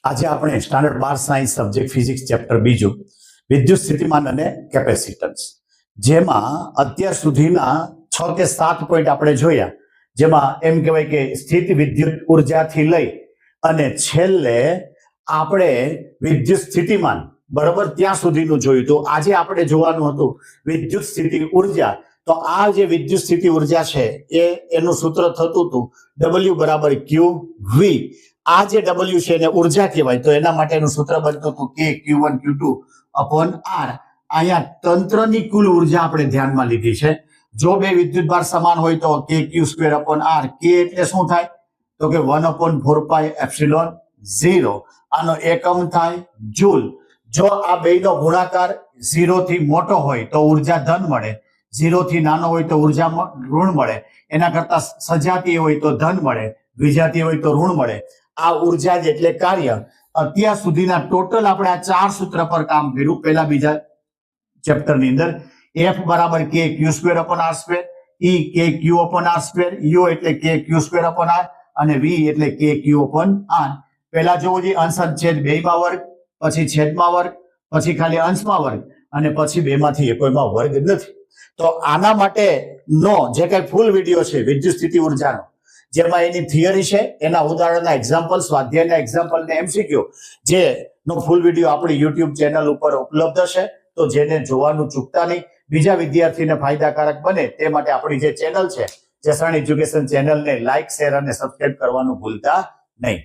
આજે આપણે standard 12 science subject physics chapter બીજું વિદ્યુત સ્થિતિમાન અને કેપેસિટન્સ, જેમાં અત્યાર સુધીના 6 કે 7 પોઈન્ટ આપણે જોયા, જેમાં એમ કહેવાય કે સ્થિત વિદ્યુત ઉર્જાથી લઈ અને છેલ્લે આપણે વિદ્યુત સ્થિતિમાન બરાબર ત્યાં સુધીનું જોયું. તો આજે આપણે જોવાનું હતું વિદ્યુત સ્થિતિ ઉર્જા. તો આ જે વિદ્યુત સ્થિતિ ઉર્જા છે એનું સૂત્ર થતું હતું W બરાબર QV. આ જે W છે એને ઉર્જા કહેવાય, તો એના માટેનું સૂત્ર બનતું હતું K Q1 Q2 upon R. અહીંયા તંત્રની કુલ ઉર્જા આપણે ધ્યાનમાં લીધી છે. જો બે વિદ્યુતભાર સમાન હોય તો K Q² upon R. K એટલે શું થાય? તો કે 1/4πε0. આનો એકમ થાય જૂલ. જો આ બેનો ગુણાકાર 0 થી મોટો હોય તો ઉર્જા ધન મળે, 0 થી નાનો હોય તો ઉર્જા ઋણ મળે, એના કરતા સજાતીય હોય તો ધન મળે, વિજાતીય હોય તો ઋણ મળે. આ ઉર્જા જ એટલે કાર્ય. અત્યાર સુધીના ટોટલ આપણે આ 4 સૂત્ર પર કામ કર્યું પહેલા બીજા ચેપ્ટરની અંદર. F બરાબર K Q² upon R², E K Q upon R², U એટલે K Q² upon R અને V એટલે K Q upon R. પહેલા જોવું જોઈએ અંશ છેદ 2 માં વર્ગ, પછી છેદમાં વર્ગ, પછી ખાલી અંશમાં વર્ગ અને પછી 2 માંથી એકોયમાં વર્ગ નથી. તો આના માટે નો જે કઈ ફૂલ વિડીયો છે વિદ્યુત સ્થિતિ ઉર્જાનો, જેમાં એની થિયરી છે, એના ઉદાહરણના એક્ઝામ્પલ, સ્વાધ્યાયના એક્ઝામ્પલ ને MCQ, જે નો ફૂલ વિડીયો આપણી YouTube ચેનલ ઉપર ઉપલબ્ધ છે. તો જેને જોવાનું ચૂકતા નહીં, બીજા વિદ્યાર્થીને ફાયદાકારક બને તે માટે આપણી જે ચેનલ છે જસણ એજ્યુકેશન ચેનલને લાઈક, શેર અને સબસ્ક્રાઇબ કરવાનું ભૂલતા નહીં.